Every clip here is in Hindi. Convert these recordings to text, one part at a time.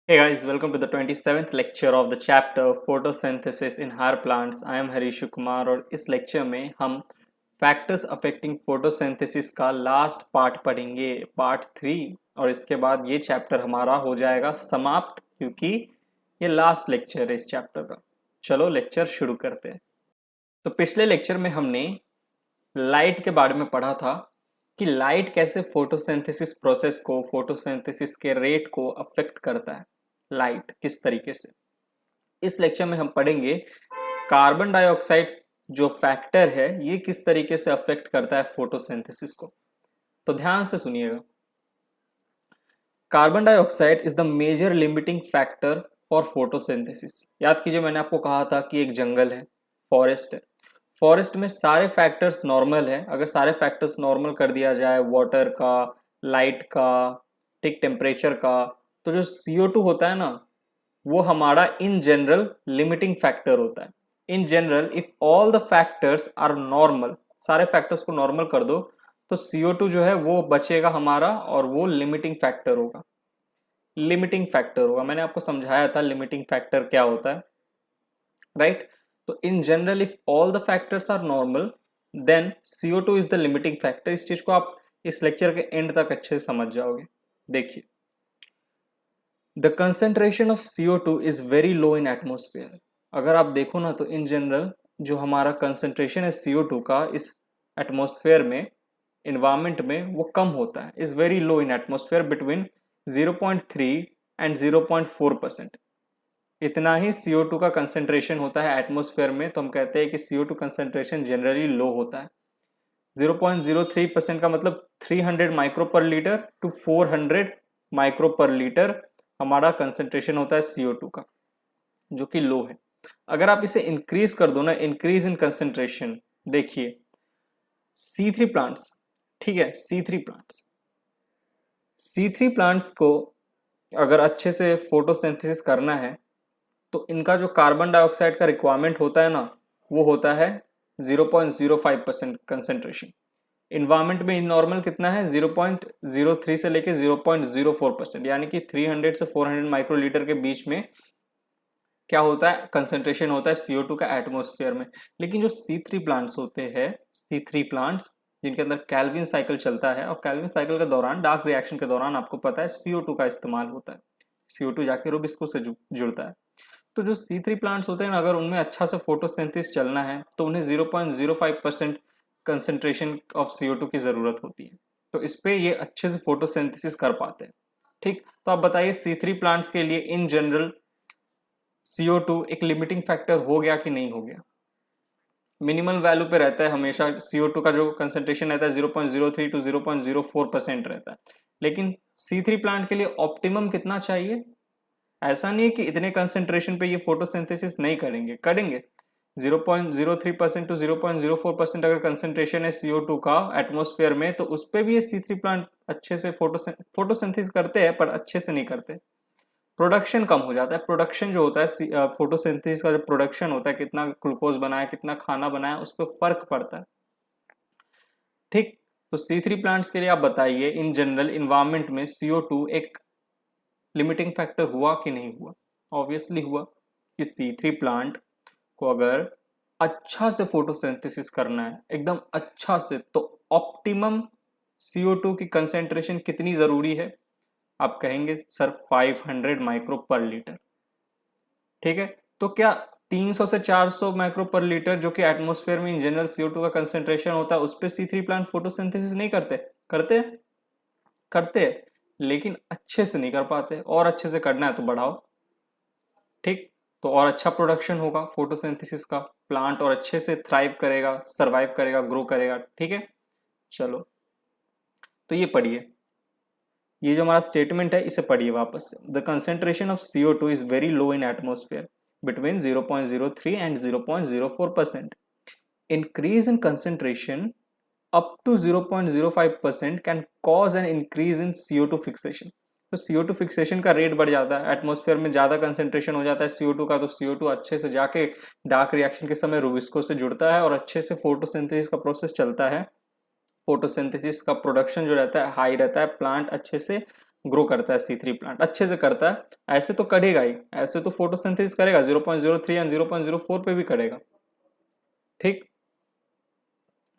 Hey guys, welcome to the 27th lecture of the chapter Photosynthesis in higher plants. I am Harish Kumar और इस लेक्चर में हम फैक्टर्स अफेक्टिंग फोटोसिंथेसिस का लास्ट पार्ट पढ़ेंगे, पार्ट 3। और इसके बाद ये चैप्टर हमारा हो जाएगा समाप्त, क्योंकि ये लास्ट लेक्चर है इस चैप्टर का। चलो लेक्चर शुरू करते हैं। तो पिछले लेक्चर में हमने लाइट के बारे में पढ़ा था कि लाइट कैसे फोटोसिंथेसिस प्रोसेस को, फोटोसिंथेसिस के रेट को अफेक्ट करता है, लाइट किस तरीके से। इस लेक्चर में हम पढ़ेंगे कार्बन डाइऑक्साइड जो फैक्टर है ये किस तरीके से अफेक्ट करता है फोटोसिंथेसिस को। तो ध्यान से सुनिएगा। Carbon dioxide is the major limiting factor for photosynthesis. याद कीजिए, मैंने आपको कहा था कि एक जंगल है, फॉरेस्ट है। फॉरेस्ट में सारे फैक्टर्स नॉर्मल है। अगर सारे फैक्टर्स नॉर्मल कर दिया जाए, वाटर का, लाइट का, ठीक, टेम्परेचर का, तो जो CO2 होता है ना, वो हमारा इन जनरल लिमिटिंग फैक्टर होता है। In general if all the factors are normal, सारे फैक्टर्स को नॉर्मल कर दो तो CO2 जो है वो बचेगा हमारा और वो लिमिटिंग फैक्टर होगा। लिमिटिंग फैक्टर होगा, मैंने आपको समझाया था लिमिटिंग फैक्टर क्या होता है, राइट। तो in general if all the factors are normal then CO2 is the limiting factor. इस चीज को आप इस लेक्चर के एंड तक अच्छे से समझ जाओगे। देखिए, the concentration of CO2 is very low in atmosphere. अगर आप देखो ना तो इन जनरल जो हमारा कंसेंट्रेशन है CO2 का इस एटमोस्फेयर में, इन्वायरमेंट में, वो कम होता है, is very low in atmosphere, between 0.3 and 0.4%। इतना ही CO2 का कंसेंट्रेशन होता है एटमोस्फेयर में, तो हम कहते हैं कि CO2 कंसेंट्रेशन जनरली लो होता है। 0.03% का मतलब 300 micro per litre to 400 micro per litre हमारा कंसेंट्रेशन होता है CO2 का, जो कि लो है। अगर आप इसे इंक्रीज कर दो ना, इंक्रीज इन कंसेंट्रेशन, देखिए C3 प्लांट्स, ठीक है, C3 प्लांट्स को अगर अच्छे से फोटोसिंथेसिस करना है तो इनका जो कार्बन डाइऑक्साइड का रिक्वायरमेंट होता है ना, वो होता है 0.05% कंसेंट्रेशन। इन्वायरमेंट में नॉर्मल कितना है, 0.03 से लेके 0.04%, यानी कि 300 से 400 माइक्रोलीटर के बीच में क्या होता है, कंसेंट्रेशन होता है CO2 का एटमोस्फेयर में। लेकिन जो C3 प्लांट्स होते हैं, C3 प्लांट्स जिनके अंदर कैल्विन साइकिल चलता है, और कैल्विन साइकिल के दौरान, डार्क रिएक्शन के दौरान, आपको पता है CO2 का इस्तेमाल होता है। CO2 जाके रूबिस्को से जुड़ता है। तो जो C3 प्लांट्स होते हैं ना, अगर उनमें अच्छा से फोटोसिंथेसिस चलना है तो उन्हें 0.05% कंसेंट्रेशन ऑफ CO2 की जरूरत होती है। तो इस पे ये अच्छे से फोटोसिंथेसिस कर पाते हैं, ठीक। तो आप बताइए C3 प्लांट्स के लिए इन जनरल CO2 एक लिमिटिंग फैक्टर हो गया कि नहीं हो गया। मिनिमल वैल्यू पे रहता है हमेशा, CO2 का जो कंसेंट्रेशन रहता है 0.03 टू 0.04% रहता है। लेकिन C3 प्लांट के लिए ऑप्टिमम कितना चाहिए, ऐसा नहीं है कि इतने कंसेंट्रेशन पे ये फोटोसिंथेसिस नहीं करेंगे, करेंगे। 0.03% टू 0.04% अगर कंसेंट्रेशन है CO2 का एटमोस्फेयर में, तो उस पर भी ये C3 प्लांट अच्छे से फोटोसिंथेसिस करते हैं, पर अच्छे से नहीं करते। प्रोडक्शन कम हो जाता है। प्रोडक्शन जो होता है फोटोसिंथेसिस का, जो प्रोडक्शन होता है, कितना ग्लूकोज बनाया, कितना खाना बनाया, उस पर फर्क पड़ता है, ठीक। तो C3 प्लांट्स के लिए आप बताइए इन जनरल इन्वायरमेंट में CO2 एक लिमिटिंग फैक्टर हुआ कि नहीं हुआ। ऑब्वियसली हुआ कि C3 प्लांट को अगर अच्छा से फोटोसिंथेसिस करना है, एकदम अच्छा से, तो ऑप्टिमम CO2 की कंसेंट्रेशन कितनी जरूरी है, आप कहेंगे सर 500 माइक्रो पर लीटर, ठीक है। तो क्या 300 से 400 माइक्रो पर लीटर जो कि एटमोस्फेयर में इन जनरल CO2 का कंसेंट्रेशन होता है, उस पे C3 प्लांट फोटोसिंथेसिस नहीं करते, करते करते, लेकिन अच्छे से नहीं कर पाते। और अच्छे से करना है तो बढ़ाओ, ठीक। तो और अच्छा प्रोडक्शन होगा फोटोसिंथेसिस का, प्लांट और अच्छे से थ्राइव करेगा, सरवाइव करेगा, ग्रो करेगा, ठीक है। चलो, तो ये पढ़िए, ये जो हमारा स्टेटमेंट है इसे पढ़िए वापस से। The concentration of CO2 is very low in atmosphere between 0.03 and 0.04%। Increase in concentration up to 0.05% can cause an increase in CO2 fixation। तो CO2 फिक्सेशन का रेट बढ़ जाता है, एटमोस्फेयर में ज़्यादा कंसेंट्रेशन हो जाता है CO2 का, तो CO2 अच्छे से जाके डार्क रिएक्शन के समय रूबिस्को से जुड़ता है और अच्छे से फोटोसिंथेसिस का प्रोसेस चलता है। फोटोसिंथेसिस का प्रोडक्शन जो रहता है हाई रहता है, प्लांट अच्छे से ग्रो करता है C3 प्लांट, अच्छे से करता है। ऐसे तो करेगा ही, ऐसे तो फोटोसिंथेसिस करेगा 0.03 एंड 0.04 पे भी करेगा, ठीक।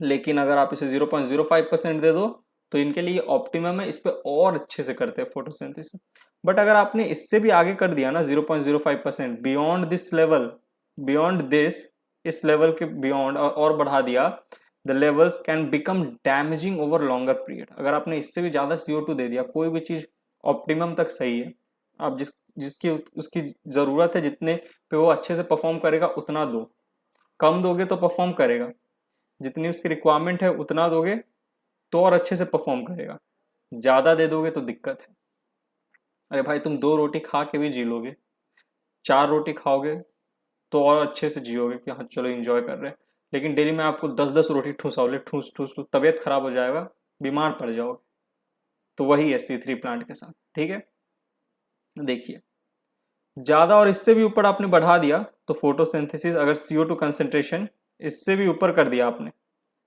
लेकिन अगर आप इसे 0.05% दे दो तो इनके लिए ऑप्टिमम है, इस पे और अच्छे से करते हैं फोटोसिंथेसिस। बट अगर आपने इससे भी आगे कर दिया ना 0.05%, beyond this level, beyond this, इस लेवल के बियॉन्ड और बढ़ा दिया, the levels can become damaging over longer period. अगर आपने इससे भी ज्यादा CO2 दे दिया, कोई भी चीज ऑप्टिमम तक सही है, आप जिसकी उसकी जरूरत है, जितने पे वो अच्छे से परफॉर्म करेगा उतना दो। कम दोगे तो परफॉर्म करेगा, जितनी उसकी रिक्वायरमेंट है उतना दोगे तो और अच्छे से परफॉर्म करेगा, ज्यादा दे दोगे तो दिक्कत है। अरे भाई तुम 2 रोटी खा के भी जी लोगे, 4 रोटी खाओगे तो और अच्छे से जियोगे कि हाँ चलो एंजॉय कर रहे हैं। लेकिन डेली में आपको 10-10 रोटी ठूसाओगे, ठूस ठूस ठूस, तबीयत खराब हो जाएगा, बीमार पड़ जाओगे। तो वही है C3 प्लांट के साथ, ठीक है। देखिए, ज्यादा और इससे भी ऊपर आपने बढ़ा दिया तो फोटोसिंथेसिस, अगर CO2 कंसेंट्रेशन इससे भी ऊपर कर दिया आपने,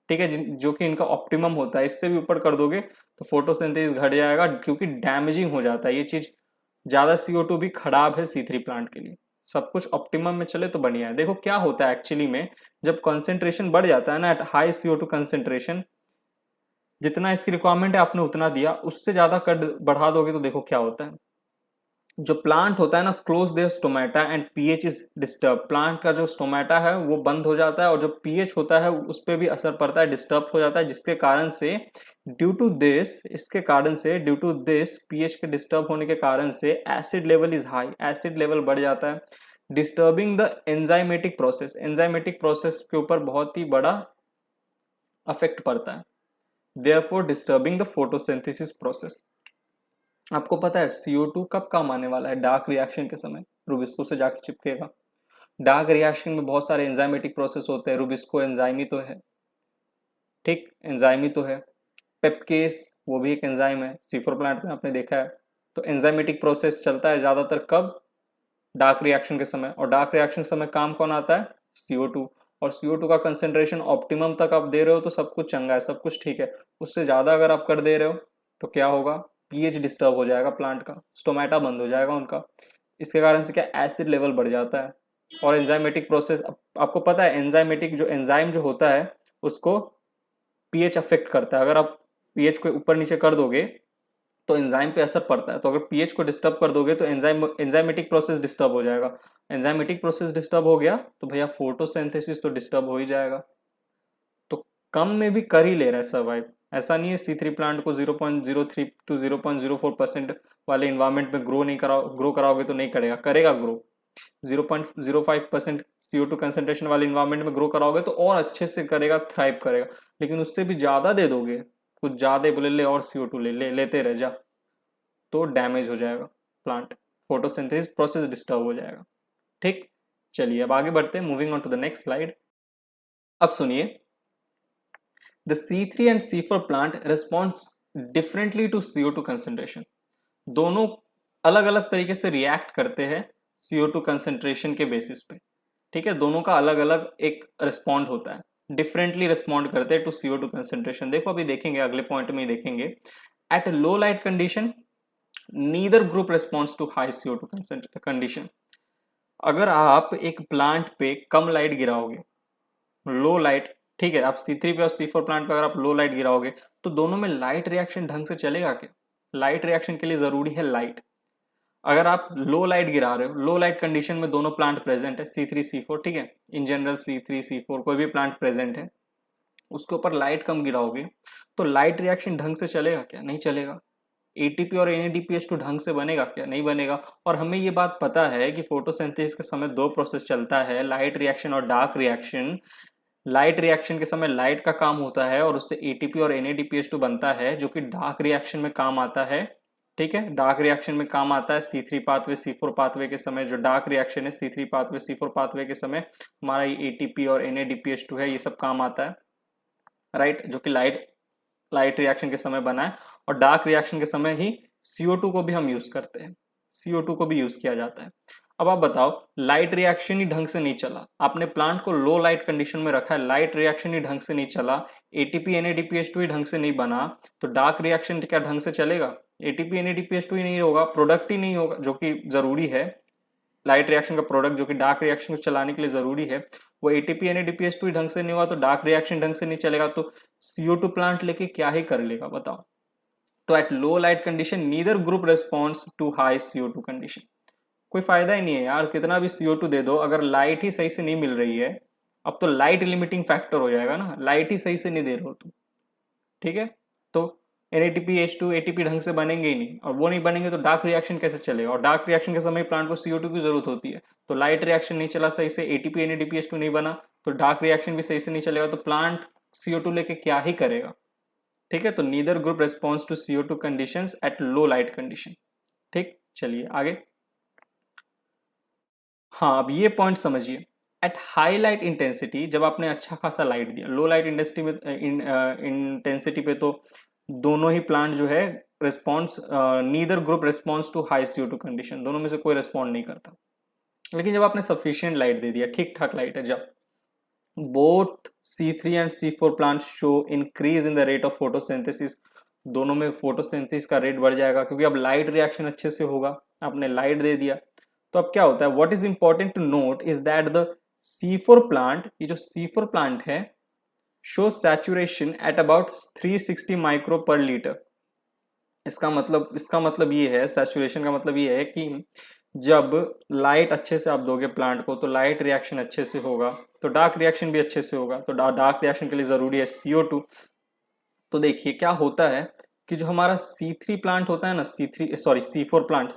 ठीक है, जो कि इनका ऑप्टिमम होता है, इससे भी ऊपर कर दोगे तो फोटोसिंथेसिस घट जाएगा, क्योंकि डैमेजिंग हो जाता है ये चीज। ज्यादा CO2 भी खराब है C3 प्लांट के लिए। सब कुछ ऑप्टिमम में चले तो बढ़िया है। देखो क्या होता है एक्चुअली में, जब कंसेंट्रेशन बढ़ जाता है ना, एट हाई CO2 कंसेंट्रेशन, जितना इसकी रिक्वायरमेंट है आपने उतना दिया, उससे ज्यादा कर बढ़ा दोगे तो देखो क्या होता है। जो प्लांट होता है ना, close there stomata and pH is disturb. Plant का जो स्टोमेटा है वो बंद हो जाता है, और जो पीएच होता है उस पर भी असर पड़ता है, डिस्टर्ब हो जाता है, जिसके कारण से ड्यू टू दिस, इसके कारण से, ड्यू टू दिस पीएच के डिस्टर्ब होने के कारण से acid level is high, acid level बढ़ जाता है, disturbing the enzymatic process. Enzymatic process के ऊपर बहुत ही बड़ा अफेक्ट पड़ता है, therefore disturbing the photosynthesis process. आपको पता है CO2 कब काम आने वाला है? डार्क रिएक्शन के समय, रूबिस्को से जाकर चिपकेगा। डार्क रिएक्शन में बहुत सारे एंजाइमेटिक प्रोसेस होते हैं, रूबिस्को एंजाइम ही तो है, ठीक, एंजाइम ही तो है। पेप्केस वो भी एक एंजाइम है, C4 प्लांट में आपने देखा है। तो एंजाइमेटिक प्रोसेस चलता है ज्यादातर कब? डार्क रिएक्शन के समय। और डार्क रिएक्शन के समय काम कौन आता है? CO2। और CO2 का कंसेंट्रेशन ऑप्टिमम तक आप दे रहे हो तो सब कुछ चंगा है, सब कुछ ठीक है। उससे ज्यादा अगर आप कर दे रहे हो तो क्या होगा? पीएच डिस्टर्ब हो जाएगा प्लांट का, स्टोमेटा बंद हो जाएगा उनका। इसके कारण से क्या, एसिड लेवल बढ़ जाता है। और एंजाइमेटिक प्रोसेस, आपको पता है एंजाइमेटिक जो एंजाइम जो होता है उसको पीएच अफेक्ट करता है। अगर आप पीएच को ऊपर नीचे कर दोगे तो एंजाइम पे असर पड़ता है। तो अगर पीएच को डिस्टर्ब कर दोगे तो एंजाइमेटिक प्रोसेस डिस्टर्ब हो जाएगा। एंजाइमेटिक प्रोसेस डिस्टर्ब हो गया तो भैया फोटोसिंथेसिस तो डिस्टर्ब हो ही जाएगा। तो कम में भी कर ही ले रहा है सर्वाइव। ऐसा नहीं है C3 प्लांट को 0.03 टू 0.04% वाले इन्वायरमेंट में ग्रो कराओगे तो नहीं करेगा, करेगा ग्रो। 0.05% CO2 कंसेंट्रेशन वाले इन्वायरमेंट में ग्रो कराओगे तो और अच्छे से करेगा, थ्राइव करेगा। लेकिन उससे भी ज्यादा दे दोगे, कुछ ज्यादा बोले ले और CO2 लेते रह जा, तो डैमेज हो जाएगा प्लांट, फोटोसिंथेसिस प्रोसेस डिस्टर्ब हो जाएगा, ठीक। चलिए अब आगे बढ़ते हैं, moving on to the next slide. अब सुनिए, the C3 and C4 plant response differently to CO2 concentration. दोनों अलग अलग तरीके से रिएक्ट करते हैं CO2 कंसेंट्रेशन के बेसिस पे, ठीक है। दोनों का अलग अलग एक रिस्पॉन्ड होता है, डिफरेंटली रिस्पॉन्ड करते हैं टू CO2 कंसेंट्रेशन। देखो अभी देखेंगे, अगले पॉइंट में ही देखेंगे। At low light condition neither group response to high CO2 condition. अगर आप एक प्लांट पे कम लाइट गिराओगे, लो लाइट, ठीक है, आप C3 पे और C4 प्लांट पे अगर आप लो लाइट गिराओगे तो दोनों में लाइट रिएक्शन ढंग से चलेगा क्या? लाइट रिएक्शन के लिए जरूरी है लाइट। अगर आप लो लाइट गिरा रहे हो, लो लाइट कंडीशन में दोनों प्लांट प्रेजेंट है C3 C4, ठीक है, इन जनरल C3 C4 कोई भी प्लांट प्रेजेंट है, उसके ऊपर लाइट कम गिराओगे तो लाइट रिएक्शन ढंग से चलेगा क्या? नहीं चलेगा। ATP और NADPH2 ढंग से बनेगा क्या? नहीं बनेगा। और हमें ये बात पता है कि फोटोसिंथेसिस के समय 2 प्रोसेस चलता है, लाइट रिएक्शन और डार्क रिएक्शन। लाइट रिएक्शन के समय लाइट का काम होता है और उससे ATP और NADPH2 बनता है, जो कि डार्क रिएक्शन में काम आता है, ठीक है। डार्क रिएक्शन में काम आता है C3 पाथवे C4 पाथवे के समय। जो डार्क रिएक्शन है C3 पाथवे C4 पाथवे के समय हमारा ये ATP और NADPH2 है, ये सब काम आता है, राइट, जो कि लाइट रिएक्शन के समय बना है। और डार्क रिएक्शन के समय ही CO2 को भी हम यूज करते हैं, CO2 को भी यूज किया जाता है। अब आप बताओ, लाइट रिएक्शन ही ढंग से नहीं चला, आपने प्लांट को लो लाइट कंडीशन में रखा है, लाइट रिएक्शन ही ढंग से नहीं चला, ATP NADPH2 ही ढंग से नहीं बना, तो डार्क रिएक्शन क्या ढंग से चलेगा? ATP NADPH2 ही नहीं होगा, प्रोडक्ट ही नहीं होगा जो कि जरूरी है, लाइट रिएक्शन का प्रोडक्ट जो कि डार्क रिएक्शन को चलाने के लिए जरूरी है, वो ATP NADPH2 ही ढंग से नहीं होगा तो डार्क रिएक्शन ढंग से नहीं चलेगा, तो CO2 प्लांट लेके क्या ही कर लेगा बताओ। तो at low light condition neither group response to high CO2 condition, कोई फायदा ही नहीं है यार, कितना भी CO2 दे दो अगर लाइट ही सही से नहीं मिल रही है। अब तो लाइट लिमिटिंग फैक्टर हो जाएगा ना, लाइट ही सही से नहीं दे रहे हो तुम, ठीक है। तो NADPH2 ATP ढंग से बनेंगे ही नहीं, और वो नहीं बनेंगे तो डार्क रिएक्शन कैसे चलेगा, और डार्क रिएक्शन के समय प्लांट को CO2 की जरूरत होती है, तो लाइट रिएक्शन नहीं चला सही से, ATP NADPH2 नहीं बना, तो डार्क रिएक्शन भी सही से नहीं चलेगा, तो प्लांट CO2 लेके क्या ही करेगा, ठीक है। तो neither group response to CO2 conditions at low light condition, ठीक। चलिए आगे। हाँ अब ये पॉइंट समझिए, एट हाई लाइट इंटेंसिटी जब आपने अच्छा खासा लाइट दिया, लो लाइट इंटेंसिटी में इंटेंसिटी पे तो दोनों ही प्लांट जो है response, neither group response to high CO2 condition, दोनों में से कोई रिस्पॉन्ड नहीं करता। लेकिन जब आपने सफिशियंट लाइट दे दिया, ठीक ठाक लाइट है, जब both C3 and C4 plant show increase in the rate of photosynthesis, दोनों में फोटोसिंथेसिस का रेट बढ़ जाएगा क्योंकि अब लाइट रिएक्शन अच्छे से होगा, आपने लाइट दे दिया। तो अब क्या होता है, what is important to note is that the C4 plant, ये जो C4 प्लांट है, show saturation at about 360 micro per litre. इसका मतलब ये है, सैचुरेशन का मतलब ये है कि जब लाइट अच्छे से आप दोगे प्लांट को तो लाइट रिएक्शन अच्छे से होगा, तो डार्क रिएक्शन भी अच्छे से होगा, तो डार्क रिएक्शन के लिए जरूरी है CO2। तो देखिए क्या होता है कि जो हमारा C3 प्लांट होता है ना, C4 प्लांट,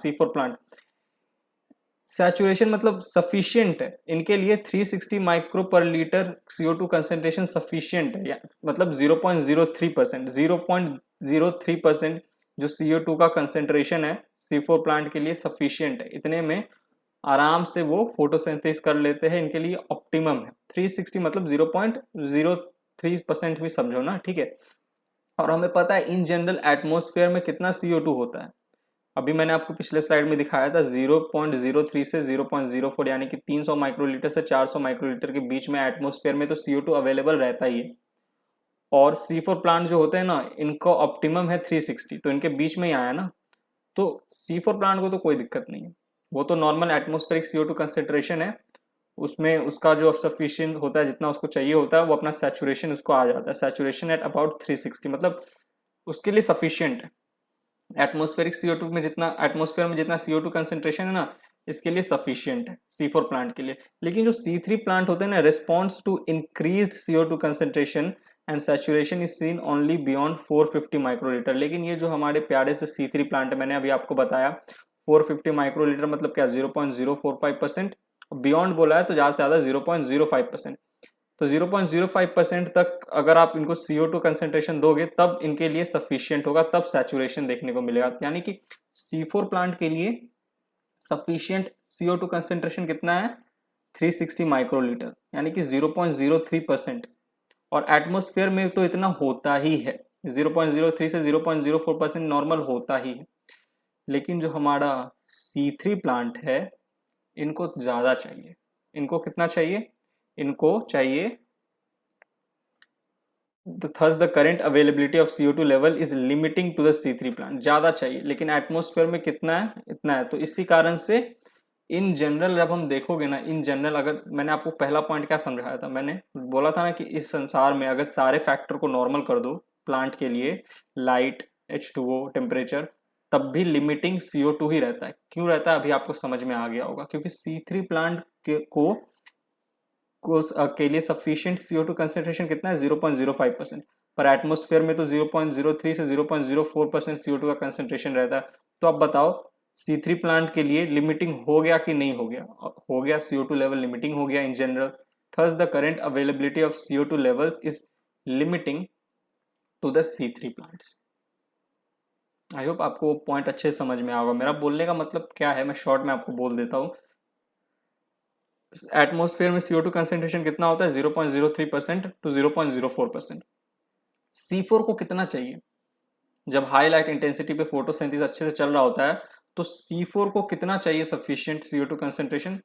सैचुरेशन मतलब सफिशियंट है इनके लिए, 360 micro per litre CO2 concentration sufficient है, मतलब 0.03%, 0.03% जो CO2 का कंसेंट्रेशन है C4 प्लांट के लिए सफिशियंट है, इतने में आराम से वो फोटोसिंथेसिस कर लेते हैं, इनके लिए ऑप्टिमम है। 360 मतलब 0.03% भी समझो ना, ठीक है। और हमें पता है इन जनरल एटमॉस्फेयर में कितना CO2 होता है, अभी मैंने आपको पिछले स्लाइड में दिखाया था 0.03 से 0.04, यानी कि 300 माइक्रोलीटर से 400 माइक्रोलीटर के बीच में एटमॉस्फेयर में तो CO2 अवेलेबल रहता ही है। और C4 प्लांट जो होते हैं ना, इनका ऑप्टिमम है 360, तो इनके बीच में ही आया ना, तो C4 प्लांट को तो कोई दिक्कत नहीं है, वो तो नॉर्मल एटमॉस्फेरिक CO2 कंसेंट्रेशन है, उसमें उसका जो सफिशियंट होता है, जितना उसको चाहिए होता है, वो अपना सैचुरेशन उसको आ जाता है, सैचुरेशन एट अबाउट 360, मतलब उसके लिए सफिशियंट है। एटमॉस्फेरिक CO2 में जितना, एटमॉस्फेयर में जितना CO2 कंसेंट्रेशन है ना, इसके लिए सफिशियंट है C4 प्लांट के लिए। लेकिन जो C3 प्लांट होते हैं ना, response to increased CO2 concentration and saturation is seen only beyond 450 microlitre. लेकिन ये जो हमारे प्यारे से C3 प्लांट है, मैंने अभी आपको बताया 450 माइक्रोलीटर मतलब क्या, 0.045%, बियॉन्ड बोला है तो ज़्यादा से ज़्यादा 0.05%, तो 0.05% तक अगर आप इनको CO2 कंसेंट्रेशन दोगे तब इनके लिए सफिशियंट होगा, तब सैचुरेशन देखने को मिलेगा। यानी कि C4 प्लांट के लिए सफिशियंट CO2 कंसेंट्रेशन कितना है, 360 माइक्रोलीटर, यानी कि 0.03%, और एटमॉस्फेयर में तो इतना होता ही है, 0.03 से 0.04% नॉर्मल होता ही है। लेकिन जो हमारा C3 प्लांट है, इनको ज़्यादा चाहिए, इनको कितना चाहिए, इनको चाहिए, thus the current availability of CO2 level is limiting to the C3 plant, ज़्यादा चाहिए, लेकिन एटमॉस्फेयर में कितना है, इतना है। तो इसी कारण से इन जनरल जब हम देखोगे ना, इन जनरल, अगर मैंने आपको पहला पॉइंट क्या समझाया था, मैंने बोला था ना कि इस संसार में अगर सारे फैक्टर को नॉर्मल कर दो प्लांट के लिए, लाइट, H2O, टेम्परेचर, तब भी लिमिटिंग CO2 ही रहता है। क्यों रहता है अभी आपको समझ में आ गया होगा, क्योंकि C3 प्लांट के लिए सफिशिएंट CO2 कंसेंट्रेशन कितना है, 0.05%, पर एटमॉस्फेयर में तो 0.03 से 0.04% CO2 का कंसेंट्रेशन रहता है। तो अब बताओ C3 प्लांट के लिए लिमिटिंग हो गया कि नहीं हो गया, हो गया, CO2 लेवल लिमिटिंग हो गया in general. Thus the current availability of CO2 levels is limiting to the C3 plants. I hope आपको वो पॉइंट अच्छे से समझ में आएगा। मेरा बोलने का मतलब क्या है, मैं शॉर्ट में आपको बोल देता हूँ। एटमॉस्फेयर में CO2 कंसेंट्रेशन कितना होता है, 0.03% टू 0.04%। C4 को कितना चाहिए, जब हाई लाइट इंटेंसिटी पे फोटोसिंथेसिस अच्छे से चल रहा होता है तो C4 को कितना चाहिए सफिशिएंट CO2 कंसेंट्रेशन,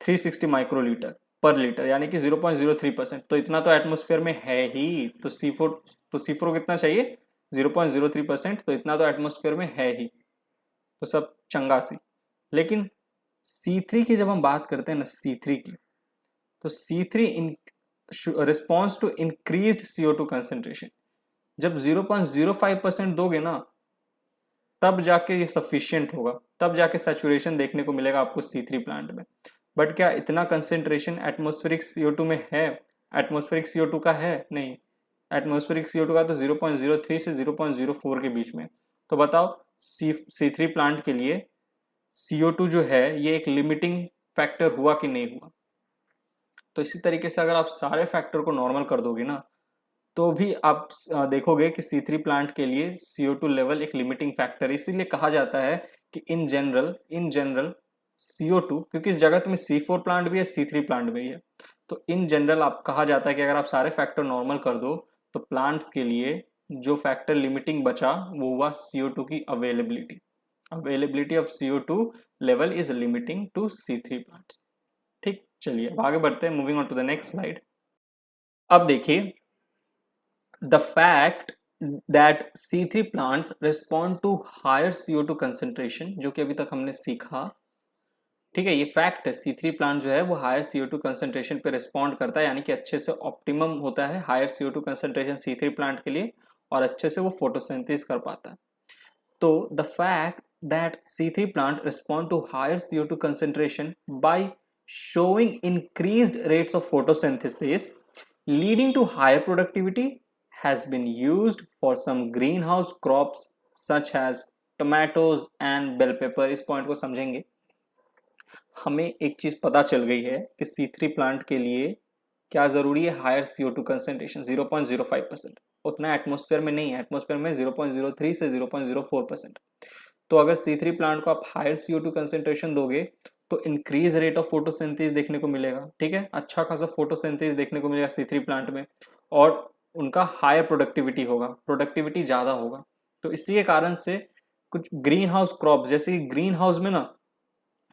360 माइक्रोलीटर पर लीटर, यानी कि 0.03%। तो इतना तो एटमॉस्फेयर में है ही, तो C4 को कितना चाहिए, 0.03%, तो इतना तो एटमॉस्फेयर में है ही, तो सब चंगा सी। लेकिन C3 की जब हम बात करते हैं ना, C3 की, तो C3 in response to increased CO2 concentration, जब 0.05% दोगे ना, तब जाके ये सफिशियंट होगा, तब जाके सैचुरेशन देखने को मिलेगा आपको C3 प्लांट में। बट क्या इतना कंसेंट्रेशन एटमॉस्फेरिक CO2 में है? एटमॉस्फेरिक CO2 का है? नहीं, एटमॉस्फेरिक CO2 का तो 0.03 से 0.04 के बीच में। तो बताओ C3 प्लांट के लिए CO2 जो है ये एक लिमिटिंग फैक्टर हुआ कि नहीं हुआ? तो इसी तरीके से अगर आप सारे फैक्टर को नॉर्मल कर दोगे ना, तो भी आप देखोगे कि C3 प्लांट के लिए CO2 लेवल एक लिमिटिंग फैक्टर है। इसीलिए कहा जाता है कि इन जनरल CO2, क्योंकि इस जगह में C4 प्लांट भी है, C3 प्लांट भी है, तो इन जनरल आप कहा जाता है कि अगर आप सारे फैक्टर नॉर्मल कर दो तो प्लांट्स के लिए जो फैक्टर लिमिटिंग बचा वो हुआ CO2 की availability of CO2 level is limiting to C3 plants. ठीक, चलिए अब आगे बढ़ते हैं, moving on to the next slide. अब देखिए, the fact that C3 plants respond to higher CO2 concentration, जो कि अभी तक हमने सीखा, ठीक है, ये फैक्ट है, C3 प्लांट जो है वो हायर CO2 कंसेंट्रेशन पे रिस्पॉन्ड करता है, यानी कि अच्छे से ऑप्टिमम होता है higher CO2 concentration C3 plant के लिए, और अच्छे से वो फोटोसिंथेसिस कर पाता है। तो the fact that C3 plant respond to higher CO2 concentration by showing increased rates of photosynthesis leading to higher productivity has been used for some greenhouse crops such as tomatoes and bell pepper। इस पॉइंट को समझेंगे, हमें एक चीज पता चल गई है कि C3 प्लांट के लिए क्या जरूरी है, हायर CO2 कंसेंट्रेशन 0.05%, उतना एटमॉस्फेयर में नहीं है, एटमॉस्फेयर में 0.03 से 0.04%। तो अगर C3 प्लांट को आप हायर CO2 कंसेंट्रेशन दोगे तो इंक्रीज रेट ऑफ फोटोसिंथेसिस देखने को मिलेगा, ठीक है, अच्छा खासा फोटोसिंथेसिस देखने को मिलेगा C3 प्लांट में, और उनका हायर प्रोडक्टिविटी होगा, प्रोडक्टिविटी ज़्यादा होगा। तो इसी के कारण से कुछ ग्रीन हाउस क्रॉप्स, जैसे कि ग्रीन हाउस में ना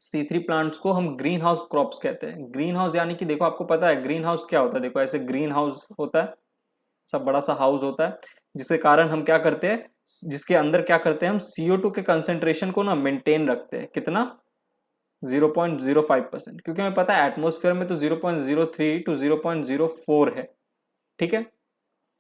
C3 प्लांट्स को हम ग्रीन हाउस क्रॉप्स कहते हैं। ग्रीन हाउस यानी कि देखो आपको पता है ग्रीन हाउस क्या होता है, देखो ऐसे ग्रीन हाउस होता है, सब बड़ा सा हाउस होता है, जिसके कारण हम क्या करते हैं, जिसके अंदर क्या करते हैं हम CO2 के कंसेंट्रेशन को ना मेंटेन रखते हैं, कितना, 0.05%, क्योंकि हमें पता है एटमॉस्फेयर में तो 0.03 टू 0.04 है, ठीक है,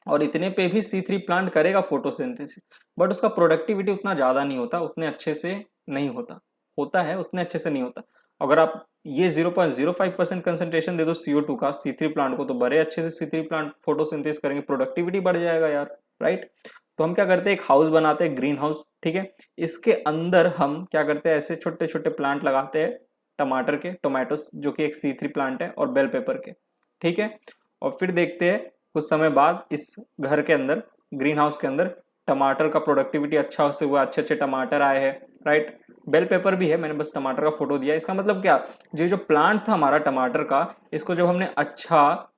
और इतने पे भी C3 प्लांट करेगा फोटोसिंथेसिस, बट उसका प्रोडक्टिविटी उतना ज़्यादा नहीं होता, उतने अच्छे से नहीं होता, होता है उतने अच्छे से नहीं होता। अगर आप ये 0.05% कंसेंट्रेशन दे दो CO2 का C3 प्लांट को, तो बड़े अच्छे से C3 प्लांट फोटोसिंथेसिस करेंगे, प्रोडक्टिविटी बढ़ जाएगा यार, राइट। तो हम क्या करते हैं, एक हाउस बनाते हैं, ग्रीन हाउस, ठीक है, इसके अंदर हम क्या करते हैं, ऐसे छोटे छोटे प्लांट लगाते हैं, टमाटर के, टोमेटोस जो कि एक C3 प्लांट है, और बेल पेपर के, ठीक है, और फिर देखते हैं कुछ समय बाद इस घर के अंदर, ग्रीन हाउस के अंदर, टमाटर का प्रोडक्टिविटी अच्छा से हुआ, अच्छे अच्छे टमाटर आए हैं, राइट। बेल पेपर भी है, मैंने बस टमाटर का फोटो दिया। इसका मतलब क्या, जो प्लांट था हमारा टमाटर का, इसको जब हमने अच्छा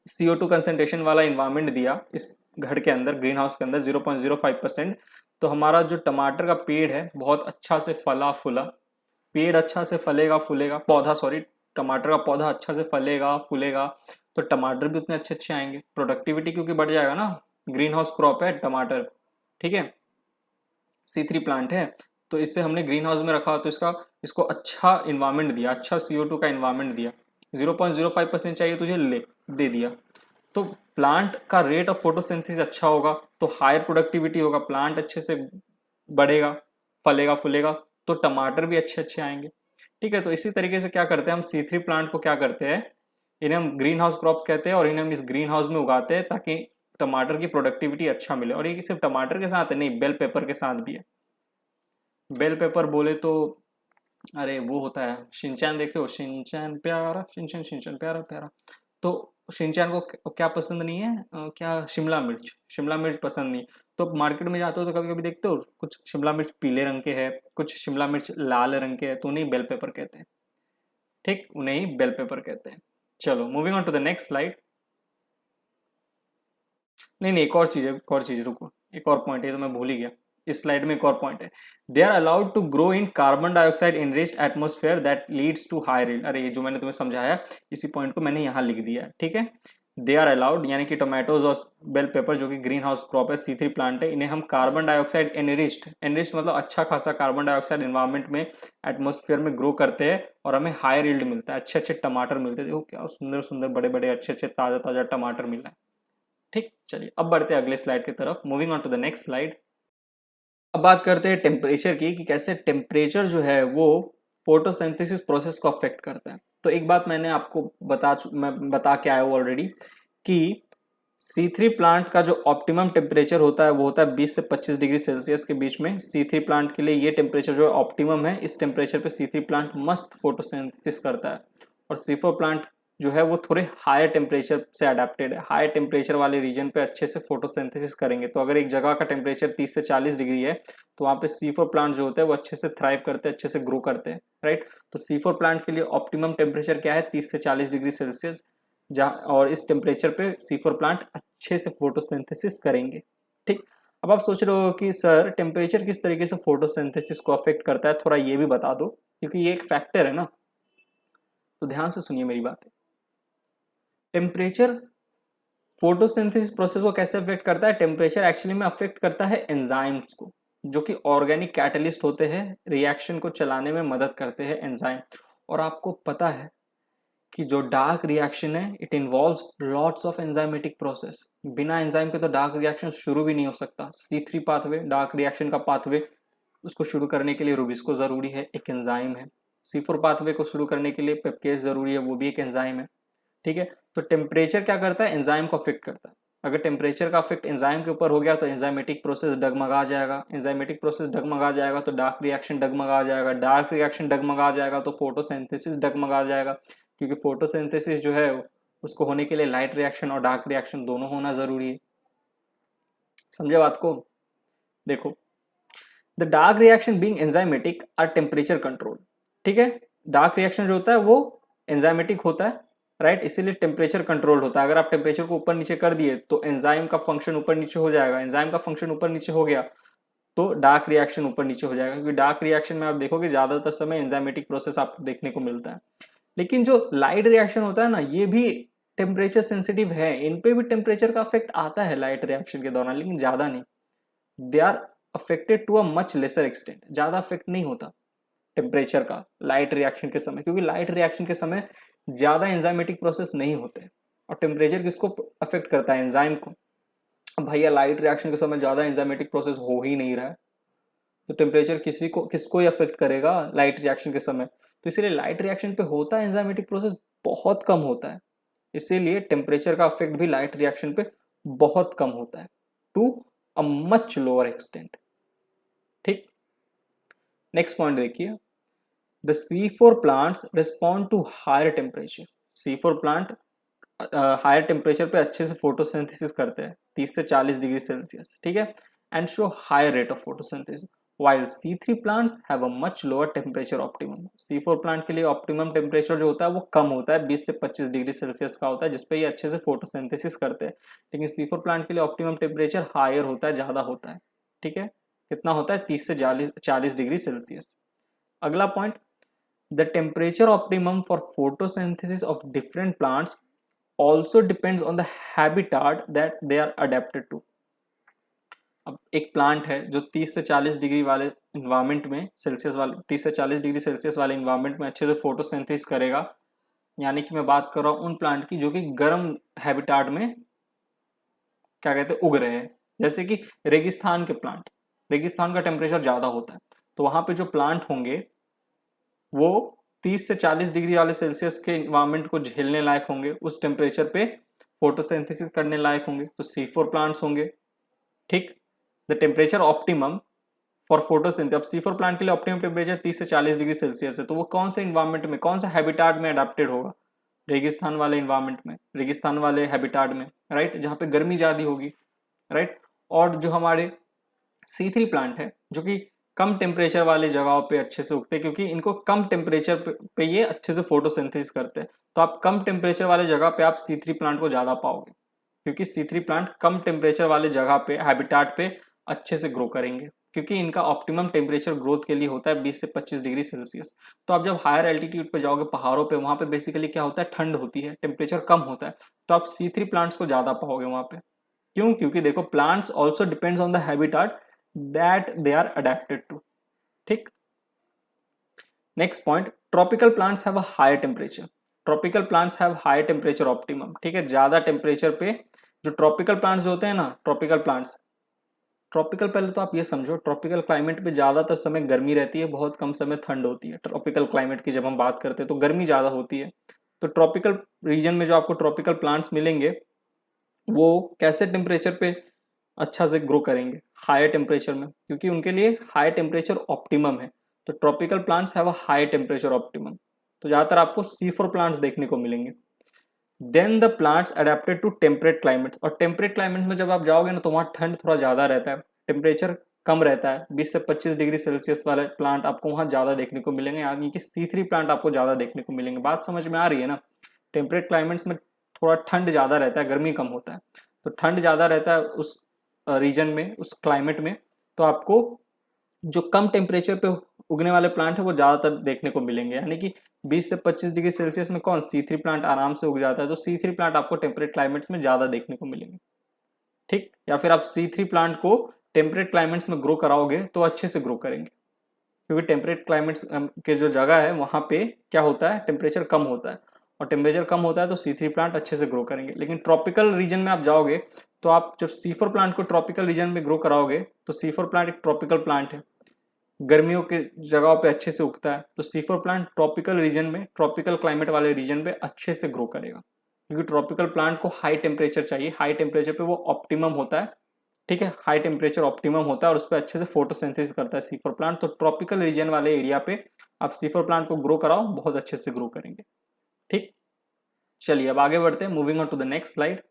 CO2 कंसेंट्रेशन वाला इन्वायरमेंट दिया इस घर के अंदर, ग्रीन हाउस के अंदर 0.05%, तो हमारा जो टमाटर का पेड़ है बहुत अच्छा से फला फूला, पेड़ अच्छा से फलेगा फूलेगा, पौधा सॉरी, टमाटर का पौधा अच्छा से फलेगा फूलेगा, तो टमाटर भी उतने अच्छे अच्छे आएंगे, प्रोडक्टिविटी क्योंकि बढ़ जाएगा ना, ग्रीन हाउस क्रॉप है टमाटर, ठीक है, C3 प्लांट है, तो इससे हमने ग्रीन हाउस में रखा, तो इसको अच्छा इन्वायरमेंट दिया, अच्छा CO2 का इन्वायरमेंट दिया, 0.05% चाहिए तुझे, ले दे दिया, तो प्लांट का रेट ऑफ फोटोसिंथेसिस अच्छा होगा, तो हायर प्रोडक्टिविटी होगा, प्लांट अच्छे से बढ़ेगा, फलेगा फूलेगा, तो टमाटर भी अच्छे अच्छे आएंगे, ठीक है। तो इसी तरीके से क्या करते हैं हम, C3 प्लांट को क्या करते हैं, इन्हें हम ग्रीन हाउस क्रॉप्स कहते हैं, और इन्हें हम इस ग्रीन हाउस में उगाते हैं ताकि टमाटर की प्रोडक्टिविटी अच्छा मिले। और ये सिर्फ टमाटर के साथ है नहीं, बेल पेपर के साथ भी है। बेल पेपर बोले तो अरे वो होता है शिनचैन, देखे हो शिनचैन प्यारा, शिनचैन शिनचैन प्यारा प्यारा, तो शिनचैन को क्या पसंद नहीं है, क्या, शिमला मिर्च पसंद नहीं, तो मार्केट में जाते हो तो कभी कभी देखते हो कुछ शिमला मिर्च पीले रंग के है, कुछ शिमला मिर्च लाल रंग के है, तो उन्हें बेल पेपर कहते हैं, ठीक, उन्हें ही बेल पेपर कहते हैं। चलो moving on to the next slide. नहीं, एक और चीज है, रुको, एक और पॉइंट है, तो मैं भूल ही गया, इस स्लाइड में एक और पॉइंट है, they are allowed to grow in carbon dioxide enriched atmosphere that leads to high rate. अरे ये जो मैंने तुम्हें समझाया, इसी पॉइंट को मैंने यहाँ लिख दिया, ठीक है, दे आर अलाउड, यानी कि टोमेटोज और बेल पेपर जो कि ग्रीन हाउस क्रॉप है, C3 प्लांट है, इन्हें हम कार्बन डाइऑक्साइड एनरिच्ड मतलब अच्छा खासा कार्बन डाइऑक्साइड इन्वायरमेंट में एटमोस्फेयर में ग्रो करते हैं और हमें हायर यील्ड मिलता है, अच्छे अच्छे टमाटर मिलते हैं। देखो क्या सुंदर सुंदर बड़े बड़े अच्छे अच्छे ताज़ा ताज़ा टमाटर मिल रहा है। ठीक, चलिए अब बढ़ते हैं अगले स्लाइड की तरफ। Moving on to the next slide. अब बात करते हैं टेम्परेचर की, कि कैसे टेम्परेचर जो है वो फोटोसिंथेसिस प्रोसेस को अफेक्ट करता है। तो एक बात मैंने आपको मैं बता के आया हूँ ऑलरेडी कि C3 प्लांट का जो ऑप्टिमम टेम्परेचर होता है वो होता है 20 से 25 डिग्री सेल्सियस के बीच में। C3 प्लांट के लिए ये टेम्परेचर जो है ऑप्टिमम है। इस टेम्परेचर पे C3 प्लांट मस्त फोटोसिंथेसिस करता है। और C4 प्लांट जो है वो थोड़े हायर टेम्परेचर से अडेप्टेड है, हायर टेम्परेचर वाले रीजन पे अच्छे से फोटोसिंथेसिस करेंगे। तो अगर एक जगह का टेम्परेचर 30 से 40 डिग्री है तो वहाँ पे C4 प्लांट जो होते हैं वो अच्छे से थ्राइव करते हैं, अच्छे से ग्रो करते हैं, राइट। तो C4 प्लांट के लिए ऑप्टिमम टेम्परेचर क्या है, 30 से 40 डिग्री सेल्सियस, जहाँ और इस टेम्परेचर पे C4 प्लांट अच्छे से फोटोसिंथेसिस करेंगे। ठीक, अब आप सोच रहे हो कि सर टेम्परेचर किस तरीके से फोटोसिंथेसिस को अफेक्ट करता है, थोड़ा ये भी बता दो, क्योंकि ये एक फैक्टर है ना। तो ध्यान से सुनिए मेरी बातें। टेम्परेचर फोटोसिंथेसिस प्रोसेस को कैसे अफेक्ट करता है, टेम्परेचर एक्चुअली में अफेक्ट करता है एंजाइम्स को, जो कि ऑर्गेनिक कैटलिस्ट होते हैं, रिएक्शन को चलाने में मदद करते हैं एंजाइम। और आपको पता है कि जो डार्क रिएक्शन है it involves lots of enzymatic process. बिना एंजाइम के तो डार्क रिएक्शन शुरू भी नहीं हो सकता। C3 पाथवे, डार्क रिएक्शन का पाथवे, उसको शुरू करने के लिए रुबिस्को जरूरी है, एक एंजाइम है। C4 पाथवे को शुरू करने के लिए पेप्केज जरूरी है, वो भी एक एंजाइम है। ठीक है, तो टेम्परेचर क्या करता है, एंजाइम को अफेक्ट करता है। अगर टेम्परेचर का अफेक्ट एंजाइम के ऊपर हो गया तो एंजाइमेटिक प्रोसेस डगमगा जाएगा, एंजाइमेटिक प्रोसेस डगमगा जाएगा तो डार्क रिएक्शन डगमगा जाएगा, डार्क रिएक्शन डगमगा जाएगा तो फोटोसिंथेसिस डगमगा जाएगा, क्योंकि फोटोसिंथेसिस जो है उसको होने के लिए लाइट रिएक्शन और डार्क रिएक्शन दोनों होना जरूरी है। समझे बात को? देखो, the dark reaction being enzymatic are temperature control. ठीक है, डार्क रिएक्शन जो होता है वो एंजाइमेटिक होता है, राइट, इसीलिए टेम्परेचर कंट्रोल होता है। अगर आप टेम्परेचर को ऊपर नीचे कर दिए तो एंजाइम का फंक्शन ऊपर नीचे हो जाएगा, एंजाइम का फंक्शन ऊपर नीचे हो गया तो डार्क रिएक्शन ऊपर नीचे हो जाएगा, क्योंकि डार्क रिएक्शन में आप देखोगे ज्यादातर समय एंजाइमेटिक प्रोसेस आपको देखने को मिलता है। लेकिन जो लाइट रिएक्शन होता है ना, ये भी टेम्परेचर सेंसिटिव है, इन पे भी टेम्परेचर का अफेक्ट आता है लाइट रिएक्शन के दौरान, लेकिन ज्यादा नहीं। They are affected to a much lesser extent, ज्यादा अफेक्ट नहीं होता टेम्परेचर का लाइट रिएक्शन के समय, क्योंकि लाइट रिएक्शन के समय ज्यादा एंजाइमेटिक प्रोसेस नहीं होते। और टेम्परेचर किसको अफेक्ट करता है, एंजाइम को। अब भैया लाइट रिएक्शन के समय ज्यादा एंजाइमेटिक प्रोसेस हो ही नहीं रहा है, तो टेम्परेचर किसको ही अफेक्ट करेगा लाइट रिएक्शन के समय। तो इसीलिए लाइट रिएक्शन पे होता है एंजाइमेटिक प्रोसेस बहुत कम होता है, इसीलिए टेम्परेचर का अफेक्ट भी लाइट रिएक्शन पे बहुत कम होता है, to a much lower extent. ठीक, नेक्स्ट पॉइंट देखिए, the C4 plants respond to higher temperature. C4 plant higher temperature पे अच्छे से फोटोसिंथेसिस करते हैं, 30 से 40 डिग्री सेल्सियस, ठीक है, and show higher rate of photosynthesis, while C3 plants have a much lower temperature optimum। C4 plant के लिए ऑप्टिमम टेम्परेचर जो होता है वो कम होता है, 20 से 25 डिग्री सेल्सियस का होता है, जिसपे ये अच्छे से फोटोसिंथेसिस करते हैं। लेकिन C4 प्लांट के लिए ऑप्टिमम टेम्परेचर हायर होता है, ज़्यादा होता है। ठीक है, कितना होता है, 30 से 40 डिग्री सेल्सियस। अगला पॉइंट, the temperature optimum for photosynthesis of different plants also depends on the habitat that they are adapted to. अब एक प्लांट है जो 30 से 40 डिग्री वाले इन्वायरमेंट में, 30 से 40 डिग्री सेल्सियस वाले इन्वायरमेंट में अच्छे से फोटोसिंथेसिस करेगा, यानी कि मैं बात कर रहा हूँ उन प्लांट की जो कि गर्म हैबिटाट में क्या कहते हैं उग रहे हैं, जैसे कि रेगिस्तान के प्लांट। रेगिस्तान का टेम्परेचर ज़्यादा होता है, तो वहाँ पे जो प्लांट होंगे वो 30 से 40 डिग्री वाले सेल्सियस के इन्वायरमेंट को झेलने लायक होंगे, उस टेम्परेचर पे फोटोसिंथेसिस करने लायक होंगे, तो C4 प्लांट्स होंगे। ठीक, the temperature optimum for photosynthesis, अब C4 प्लांट के लिए ऑप्टिमम टेम्परेचर 30 से 40 डिग्री सेल्सियस है, तो वो कौन से इन्वायरमेंट में, कौन सा हैबिटाट में अडेप्टेड होगा, रेगिस्तान वाले इन्वायरमेंट में, रेगिस्तान वाले हैबिटाट में, राइट, जहाँ पे गर्मी ज़्यादा होगी, राइट। और जो हमारे C3 प्लांट है जो कि कम टेम्परेचर वाले जगहों पे अच्छे से उगते हैं, क्योंकि इनको कम टेम्परेचर पे ये अच्छे से फोटोसिंथेसिस करते हैं, तो आप कम टेम्परेचर वाले जगह पे आप C3 प्लांट को ज़्यादा पाओगे, क्योंकि C3 प्लांट कम टेम्परेचर वाले जगह पे हैबिटाट पे अच्छे से ग्रो करेंगे। क्योंकि इनका ऑप्टिमम टेम्परेचर ग्रोथ के लिए होता है 20 से 25 डिग्री सेल्सियस। तो आप जब हायर एल्टीट्यूड पे जाओगे पहाड़ों पे, वहाँ पे बेसिकली क्या होता है, ठंड होती है, टेम्परेचर कम होता है, तो आप C3 प्लांट्स को ज़्यादा पाओगे वहाँ पे। क्यों? क्योंकि देखो plants also depends on the habitat that they are adapted to. ठीक। Next point, tropical plants have a higher temperature. Tropical plants have higher temperature optimum. ठीक है, ज़्यादा टेम्परेचर पे जो ट्रॉपिकल प्लांट्स होते हैं ना, ट्रॉपिकल प्लांट्स, ट्रॉपिकल पहले तो आप ये समझो, ट्रॉपिकल क्लाइमेट पे ज़्यादातर समय गर्मी रहती है, बहुत कम समय ठंड होती है। ट्रॉपिकल क्लाइमेट की जब हम बात करते हैं तो गर्मी ज़्यादा होती है। तो ट्रॉपिकल रीजन में जो आपको ट्रॉपिकल प्लांट्स मिलेंगे वो कैसे टेम्परेचर पे अच्छा से ग्रो करेंगे? हायर टेम्परेचर में, क्योंकि उनके लिए हाई टेम्परेचर ऑप्टिमम है। तो tropical plants have a high temperature optimum. तो ज़्यादातर आपको C4 प्लांट्स देखने को मिलेंगे। Then the plants adapted to temperate climates. और टेम्परेट क्लाइमेट में जब आप जाओगे ना तो वहाँ ठंड थोड़ा ज़्यादा रहता है, टेम्परेचर कम रहता है, 20 से 25 डिग्री सेल्सियस वाले प्लांट आपको वहाँ ज़्यादा देखने को मिलेंगे, यानी कि C3 प्लांट आपको ज़्यादा देखने को मिलेंगे। बात समझ में आ रही है ना? टेम्परेट क्लाइमेट्स में थोड़ा ठंड ज़्यादा रहता है, गर्मी कम होता है। तो ठंड ज़्यादा रहता है उस रीजन में, उस क्लाइमेट में, तो आपको जो कम टेम्परेचर पे उगने वाले प्लांट है वो ज़्यादातर देखने को मिलेंगे। यानी कि 20 से 25 डिग्री सेल्सियस में कौन C3 प्लांट आराम से उग जाता है, तो C3 प्लांट आपको टेम्परेट क्लाइमेट्स में ज़्यादा देखने को मिलेंगे। ठीक। या फिर आप C3 प्लांट को टेम्परेट क्लाइमेट्स में ग्रो कराओगे तो अच्छे से ग्रो करेंगे, क्योंकि टेम्परेट क्लाइमेट्स के जो जगह है वहाँ पे क्या होता है, टेम्परेचर कम होता है, और टेम्परेचर कम होता है तो C3 प्लांट अच्छे से ग्रो करेंगे। लेकिन ट्रॉपिकल रीजन में आप जाओगे तो आप जब C4 प्लांट को ट्रॉपिकल रीजन में ग्रो कराओगे, तो C4 प्लांट एक ट्रॉपिकल प्लांट है, गर्मियों के जगहों पे अच्छे से उगता है, तो C4 प्लांट ट्रॉपिकल रीजन में, ट्रॉपिकल क्लाइमेट वाले रीजन पे अच्छे से ग्रो करेगा, क्योंकि ट्रॉपिकल प्लांट को हाई टेम्परेचर चाहिए, हाई टेम्परेचर पे वो ऑप्टिमम होता है। ठीक है, हाई टेम्परेचर ऑप्टिमम होता है और उस पर अच्छे से फोटोसिंथेसिस करता है C4 प्लांट। तो ट्रॉपिकल रीजन वाले एरिया पे आप C4 प्लांट को ग्रो कराओ, बहुत अच्छे से ग्रो करेंगे। ठीक। चलिए अब आगे बढ़ते हैं, moving on to the next slide.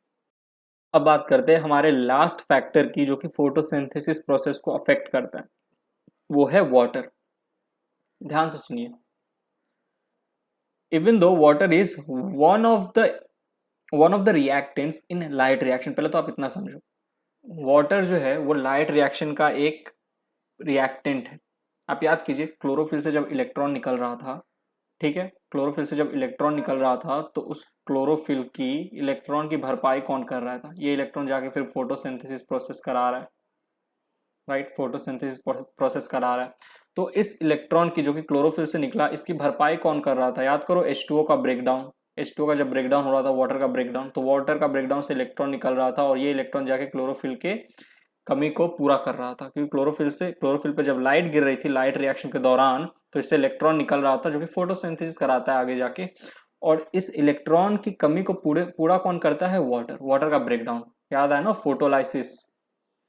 अब बात करते हैं हमारे लास्ट फैक्टर की जो कि फोटोसिंथेसिस प्रोसेस को अफेक्ट करता है, वो है वाटर। ध्यान से सुनिए। Even though water is one of the reactants in light reaction, पहले तो आप इतना समझो, वाटर जो है वो लाइट रिएक्शन का एक रिएक्टेंट है। आप याद कीजिए, क्लोरोफिल से जब इलेक्ट्रॉन निकल रहा था, ठीक है, क्लोरोफिल से जब इलेक्ट्रॉन निकल रहा था तो उस क्लोरोफिल की इलेक्ट्रॉन की भरपाई कौन कर रहा था? ये इलेक्ट्रॉन जाके फिर फोटोसिंथेसिस प्रोसेस करा रहा है, राइट, फोटोसिंथेसिस प्रोसेस करा रहा है। तो इस इलेक्ट्रॉन की जो कि क्लोरोफिल से निकला, इसकी भरपाई कौन कर रहा था? याद करो, H2O का ब्रेकडाउन, H2O का जब ब्रेकडाउन हो रहा था, वाटर का ब्रेकडाउन, तो वाटर का ब्रेकडाउन से इलेक्ट्रॉन निकल रहा था और ये इलेक्ट्रॉन जाके क्लोरोफिल के कमी को पूरा कर रहा था, क्योंकि क्लोरोफिल पे जब लाइट गिर रही थी लाइट रिएक्शन के दौरान, तो इससे इलेक्ट्रॉन निकल रहा था जो कि फोटोसिंथेसिस कराता है आगे जाके। और इस इलेक्ट्रॉन की कमी को पूरा कौन करता है? वाटर। वाटर का ब्रेकडाउन याद आया ना, फोटोलाइसिस,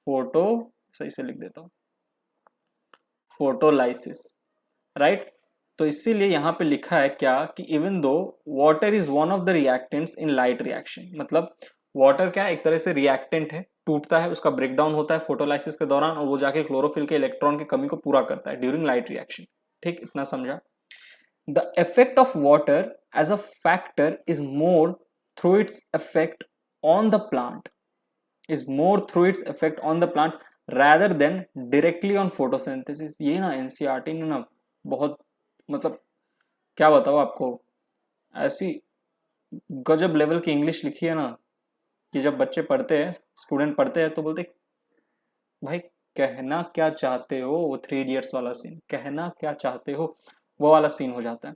फोटो, सही से लिख देता हूँ, फोटोलाइसिस, राइट। तो इसीलिए यहाँ पे लिखा है क्या कि even though water is one of the reactants in light reaction, मतलब वाटर क्या है, एक तरह से रिएक्टेंट है, टूटता है, उसका ब्रेकडाउन होता है फोटोलाइसिस के दौरान और वो जाके क्लोरोफिल के इलेक्ट्रॉन की कमी को पूरा करता है ड्यूरिंग लाइट रिएक्शन। ठीक, इतना समझा। The effect of water as a factor is more through its effect on the plant, is more through its effect on the plant rather than directly on photosynthesis। ये ना एनसीईआरटी ने ना बहुत, मतलब क्या बताओ आपको, ऐसी गजब लेवल की इंग्लिश लिखी है ना कि जब बच्चे पढ़ते हैं, स्टूडेंट पढ़ते हैं तो बोलते भाई कहना क्या चाहते हो, वो 3 इडियट्स वाला सीन, कहना क्या चाहते हो, वो वाला सीन हो जाता है।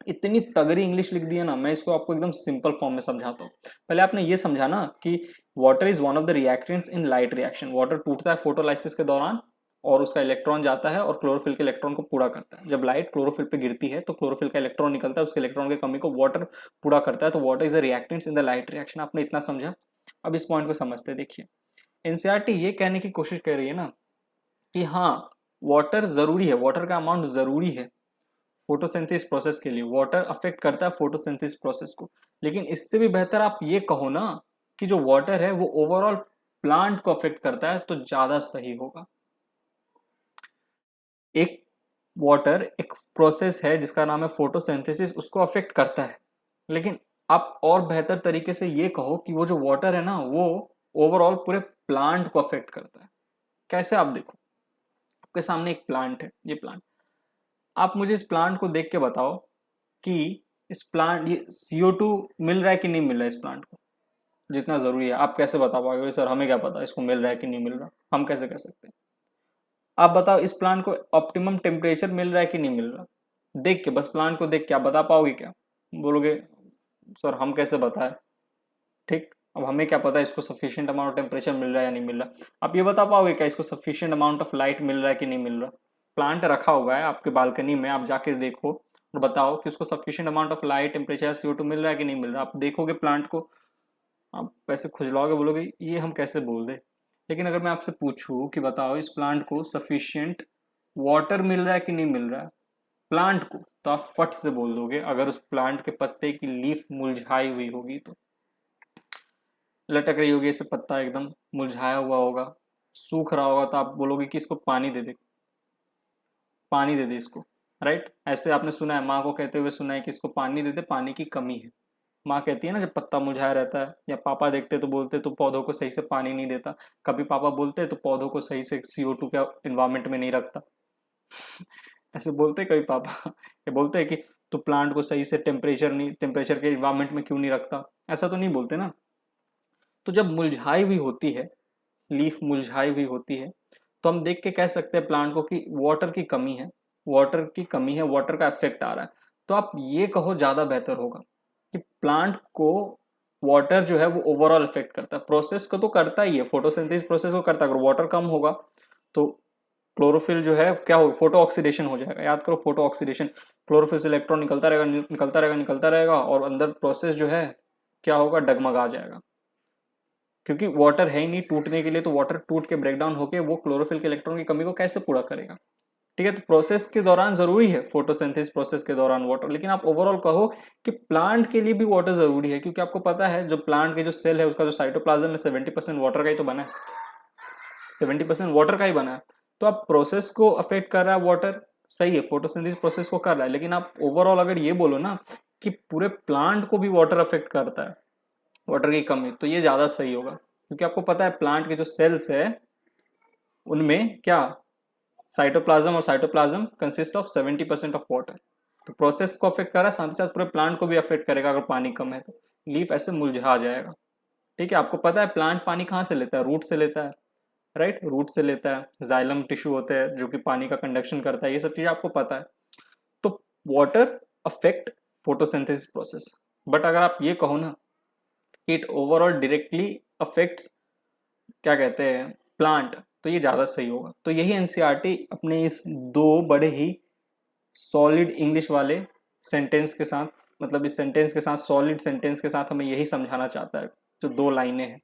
इतनी तगड़ी इंग्लिश लिख दी है ना, मैं इसको आपको एकदम सिंपल फॉर्म में समझाता हूँ। पहले आपने ये समझा ना कि water is one of the reactants in light reaction, water टूटता है फोटोलाइसिस के दौरान और उसका इलेक्ट्रॉन जाता है और क्लोरोफिल के इलेक्ट्रॉन को पूरा करता है। जब लाइट क्लोरोफिल पे गिरती है तो क्लोरोफिल का इलेक्ट्रॉन निकलता है, उसके इलेक्ट्रॉन की कमी को वाटर पूरा करता है, तो water is a reactants in the light reaction. आपने इतना समझा, अब इस पॉइंट को समझते हैं। देखिए, एनसीईआरटी ये कहने की कोशिश कर रही है ना कि हाँ वाटर जरूरी है, वाटर का अमाउंट जरूरी है फोटोसिंथेसिस प्रोसेस के लिए, वाटर अफेक्ट करता है फोटोसिंथेसिस प्रोसेस को। लेकिन इससे भी बेहतर आप ये कहो ना कि जो वाटर है वो ओवरऑल प्लांट को अफेक्ट करता है, तो ज्यादा सही होगा। एक वाटर एक प्रोसेस है जिसका नाम है फोटोसिंथेसिस, उसको अफेक्ट करता है, लेकिन आप और बेहतर तरीके से ये कहो कि वो जो वाटर है ना वो ओवरऑल पूरे प्लांट को अफेक्ट करता है। कैसे? आप देखो, आपके सामने एक प्लांट है, ये प्लांट, आप मुझे इस प्लांट को देख के बताओ कि इस प्लांट ये CO2 मिल रहा है कि नहीं मिल रहा है इस प्लांट को, जितना जरूरी है। आप कैसे बता पाओगे सर, हमें क्या पता इसको मिल रहा है कि नहीं मिल रहा, हम कैसे कह सकते हैं। आप बताओ इस प्लांट को ऑप्टिमम टेम्परेचर मिल रहा है कि नहीं मिल रहा, देख के, बस प्लांट को देख के आप बता पाओगे क्या? बोलोगे सर हम कैसे बताएं, ठीक, अब हमें क्या पता इसको सफिशिएंट अमाउंट ऑफ टेम्परेचर मिल रहा है या नहीं मिल रहा। आप ये बता पाओगे क्या इसको सफिशिएंट अमाउंट ऑफ लाइट मिल रहा है कि नहीं मिल रहा? प्लांट रखा हुआ है आपके बालकनी में, आप जाके देखो और बताओ कि उसको sufficient amount of light, temperature, CO2 मिल रहा है कि नहीं मिल रहा। आप देखोगे प्लांट को, आप वैसे खुजलाओगे, बोलोगे ये हम कैसे बोल दे। लेकिन अगर मैं आपसे पूछूं कि बताओ इस प्लांट को सफिशिएंट वाटर मिल रहा है कि नहीं मिल रहा है प्लांट को, तो आप फट से बोल दोगे, अगर उस प्लांट के पत्ते की लीफ मुरझाई हुई होगी, तो लटक रही होगी, ऐसे पत्ता एकदम मुरझाया हुआ होगा, सूख रहा होगा, तो आप बोलोगे कि इसको पानी दे दे, पानी दे दे इसको, राइट। ऐसे आपने सुना है, माँ को कहते हुए सुना है कि इसको पानी दे दे, पानी की कमी है। माँ कहती है ना, जब पत्ता मुरझाया रहता है, या पापा देखते तो बोलते तो पौधों को सही से पानी नहीं देता, कभी पापा बोलते तो पौधों को सही से CO2 के इन्वायरमेंट में नहीं रखता। ऐसे बोलते कभी पापा, ये बोलते हैं कि तू प्लांट को सही से टेम्परेचर के इन्वायरमेंट में क्यों नहीं रखता, ऐसा तो नहीं बोलते ना। तो जब मुरझाई हुई होती है, लीफ मुरझाई हुई होती है, तो हम देख के कह सकते हैं प्लांट को कि वाटर की कमी है, वाटर की कमी है, वाटर का इफेक्ट आ रहा है। तो आप ये कहो ज़्यादा बेहतर होगा कि प्लांट को वाटर जो है वो ओवरऑल इफेक्ट करता है, प्रोसेस को तो करता ही है, फोटोसिंथेसिस प्रोसेस को करता है। अगर वाटर कम होगा तो क्लोरोफिल जो है क्या होगा, फोटो ऑक्सीडेशन हो जाएगा। याद करो, फोटो ऑक्सीडेशन, क्लोरोफिल से इलेक्ट्रॉन निकलता रहेगा, निकलता रहेगा, निकलता रहेगा, और अंदर प्रोसेस जो है क्या होगा, डगमगा जाएगा, क्योंकि वाटर है ही नहीं टूटने के लिए। तो वाटर टूट के ब्रेकडाउन होकर वो क्लोरोफिल के इलेक्ट्रॉन की कमी को कैसे पूरा करेगा, ठीक है। तो प्रोसेस के दौरान जरूरी है, फोटोसिंथेसिस प्रोसेस के दौरान वाटर, लेकिन आप ओवरऑल कहो कि प्लांट के लिए भी वाटर जरूरी है, क्योंकि आपको पता है जो प्लांट के जो सेल है उसका जो साइटोप्लाज्म है 70% वाटर का ही तो बना है, 70% वाटर का ही बना है। तो आप प्रोसेस को अफेक्ट कर रहा है वाटर, सही है, फोटोसिंथेसिस प्रोसेस को कर रहा है, लेकिन आप ओवरऑल अगर ये बोलो ना कि पूरे प्लांट को भी वाटर अफेक्ट करता है, वाटर की कमी, तो ये ज्यादा सही होगा। क्योंकि आपको पता है प्लांट के जो सेल्स है उनमें क्या, साइटोप्लाज्म, और cytoplasm consist of 70% of water. तो प्रोसेस को अफेक्ट कर रहा है, साथ ही साथ पूरे प्लांट को भी अफेक्ट करेगा। अगर पानी कम है तो लीफ ऐसे मुरझा जाएगा, ठीक है। आपको पता है प्लांट पानी कहाँ से लेता है, रूट से लेता है, राइट, रूट से लेता है। जाइलम टिश्यू होता है जो कि पानी का कंडक्शन करता है, ये सब चीजें आपको पता है। तो water affect photosynthesis process, but अगर आप ये कहो ना कि इट ओवरऑल डायरेक्टली अफेक्ट्स क्या कहते हैं प्लांट, तो ये ज़्यादा सही होगा। तो यही एनसीईआरटी अपने इस दो बड़े ही सॉलिड इंग्लिश वाले सेंटेंस के साथ, मतलब इस सेंटेंस के साथ, सॉलिड सेंटेंस के साथ हमें यही समझाना चाहता है, जो दो लाइनें हैं,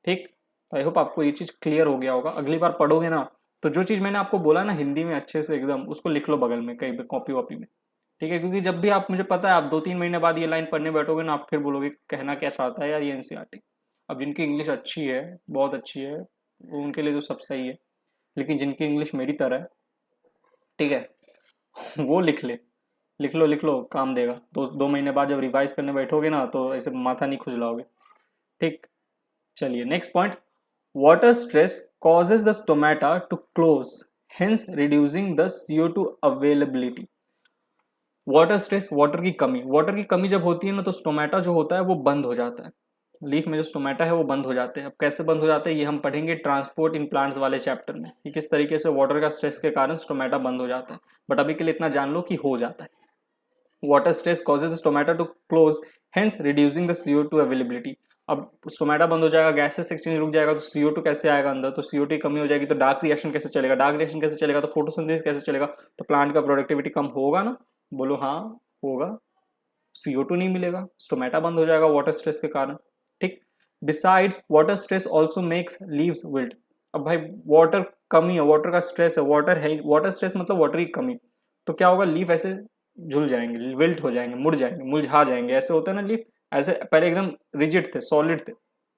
ठीक। तो आई होप आपको ये चीज़ क्लियर हो गया होगा। अगली बार पढ़ोगे ना तो जो चीज़ मैंने आपको बोला ना हिंदी में अच्छे से एकदम, उसको लिख लो बगल में कहीं पे कॉपी वॉपी में, ठीक है। क्योंकि जब भी आप, मुझे पता है आप 2-3 महीने बाद ये लाइन पढ़ने बैठोगे ना, आप फिर बोलोगे कहना क्या चाहता है यार ये एनसीईआरटी। अब जिनकी इंग्लिश अच्छी है, बहुत अच्छी है, उनके लिए तो सब सही है, लेकिन जिनकी इंग्लिश मेरी तरह है, ठीक है, वो लिख ले, लिख लो, लिख लो, काम देगा। 2 महीने बाद जब रिवाइज करने बैठोगे ना तो ऐसे माथा नहीं खुजलाओगे, ठीक। चलिए next point, water stress causes the stomata to close, hence reducing the CO2 availability. Water stress, water की कमी, वाटर की कमी जब होती है ना तो स्टोमेटा जो होता है वो बंद हो जाता है, लीफ में जो स्टोमेटा है वो बंद हो जाते हैं। अब कैसे बंद हो जाते हैं ये हम पढ़ेंगे ट्रांसपोर्ट इन प्लांट्स वाले चैप्टर में, कि किस तरीके से वाटर का स्ट्रेस के कारण स्टोमेटा बंद हो जाता है। बट अभी के लिए इतना जान लो कि हो जाता है। Water stress causes stomata to close, hence reducing the CO2 availability. अब स्टोमेटा बंद हो जाएगा, गैसेस एक्सचेंज रुक जाएगा, तो CO2 कैसे आएगा अंदर, तो CO2 की कमी हो जाएगी, तो डार्क रिएक्शन कैसे चलेगा, डार्क रिएक्शन कैसे चलेगा, तो फोटोसिंथेसिस कैसे चलेगा, तो प्लांट का प्रोडक्टिविटी कम होगा ना, बोलो हाँ होगा, CO2 नहीं मिलेगा, स्टोमेटा बंद हो जाएगा वाटर स्ट्रेस के कारण, ठीक। Besides water stress also makes leaves wilt. अब भाई वाटर कमी है, वाटर का स्ट्रेस है, वाटर है, वाटर स्ट्रेस मतलब वाटर की कमी, तो क्या होगा, लीफ ऐसे झुल जाएंगे, विल्ट हो जाएंगे, मुड़ जाएंगे, मुरझा जाएंगे, ऐसे होता है ना लीफ, ऐसे पहले एकदम रिजिड थे, सॉलिड थे,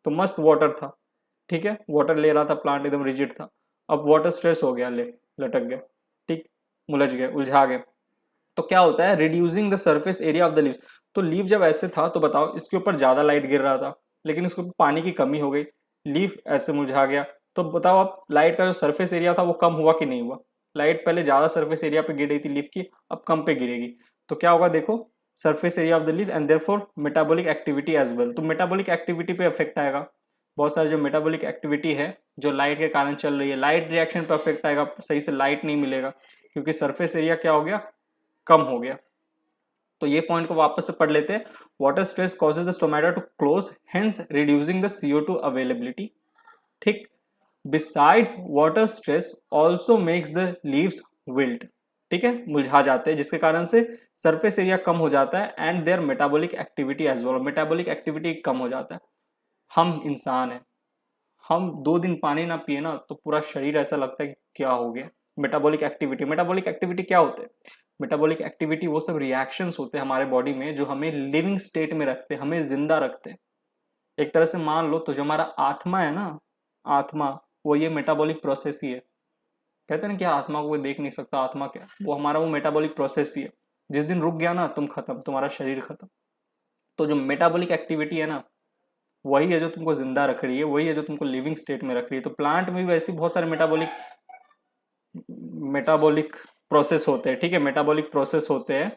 तो मस्त वाटर था, ठीक है, वाटर ले रहा था प्लांट, एकदम रिजिड था। अब वाटर स्ट्रेस हो गया, ले लटक गया, ठीक, मुलझ गए, उलझा गए, तो क्या होता है, reducing the surface area of the leave. तो लीफ जब ऐसे था तो बताओ इसके ऊपर ज्यादा लाइट गिर रहा था, लेकिन इसको पानी की कमी हो गई, लीफ ऐसे मुरझा गया, तो बताओ आप लाइट का जो सरफेस एरिया था वो कम हुआ कि नहीं हुआ, लाइट पहले ज़्यादा सरफेस एरिया पे गिर रही थी लीफ की, अब कम पे गिरेगी, तो क्या होगा देखो, surface area of the leaf and therefore metabolic activity as well, तो मेटाबॉलिक एक्टिविटी पे अफेक्ट आएगा। बहुत सारी जो मेटाबॉलिक एक्टिविटी है जो लाइट के कारण चल रही है, लाइट रिएक्शन पे अफेक्ट आएगा, सही से लाइट नहीं मिलेगा क्योंकि सरफेस एरिया क्या हो गया, कम हो गया। तो ये पॉइंट को वापस से पढ़ लेते हैं। Water stress causes the stomata to close, hence reducing the CO2 availability. ठीक, besides water stress also makes the leaves wilt, ठीक है, मुरझा जाते हैं, जिसके कारण से सरफेस एरिया कम हो जाता है and their metabolic activity as well, metabolic activity कम हो जाता है। हम इंसान हैं, हम 2 दिन पानी ना पिए ना तो पूरा शरीर ऐसा लगता है कि क्या हो गया। मेटाबॉलिक एक्टिविटी, मेटाबॉलिक एक्टिविटी क्या होते हैं, मेटाबॉलिक एक्टिविटी वो सब रिएक्शंस होते हैं हमारे बॉडी में जो हमें लिविंग स्टेट में रखते हैं, हमें जिंदा रखते हैं। एक तरह से मान लो तो जो हमारा आत्मा है ना, आत्मा, वो ये मेटाबॉलिक प्रोसेस ही है। कहते हैं ना कि आत्मा को कोई देख नहीं सकता, आत्मा क्या, वो हमारा वो मेटाबॉलिक प्रोसेस ही है। जिस दिन रुक गया ना तुम खत्म, तुम्हारा शरीर खत्म। तो जो मेटाबॉलिक एक्टिविटी है ना, वही है जो तुमको जिंदा रख रही है, वही है जो तुमको लिविंग स्टेट में रख रही है। तो प्लांट में भी वैसे बहुत सारे मेटाबॉलिक मेटाबॉलिक प्रोसेस होते हैं, ठीक है, मेटाबॉलिक प्रोसेस होते हैं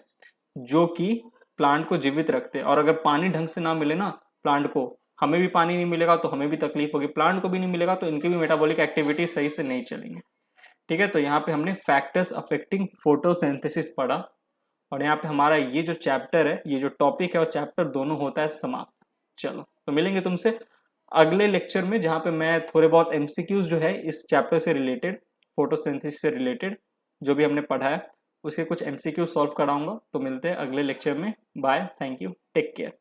जो कि प्लांट को जीवित रखते हैं। और अगर पानी ढंग से ना मिले ना प्लांट को, हमें भी पानी नहीं मिलेगा तो हमें भी तकलीफ होगी, प्लांट को भी नहीं मिलेगा तो इनकी भी मेटाबॉलिक एक्टिविटी सही से नहीं चलेंगे। ठीक है, तो यहाँ पे हमने फैक्टर्स अफेक्टिंग फोटोसिंथेसिस पढ़ा, और यहाँ पे हमारा ये जो चैप्टर है, ये जो टॉपिक है और चैप्टर दोनों होता है समाप्त। चलो, तो मिलेंगे तुमसे अगले लेक्चर में, जहाँ पे मैं थोड़े बहुत MCQs जो है इस चैप्टर से रिलेटेड, फोटोसिंथेसिस से रिलेटेड जो भी हमने पढ़ा है उसके कुछ MCQ सॉल्व कराऊंगा। तो मिलते हैं अगले लेक्चर में। Bye, thank you, take care.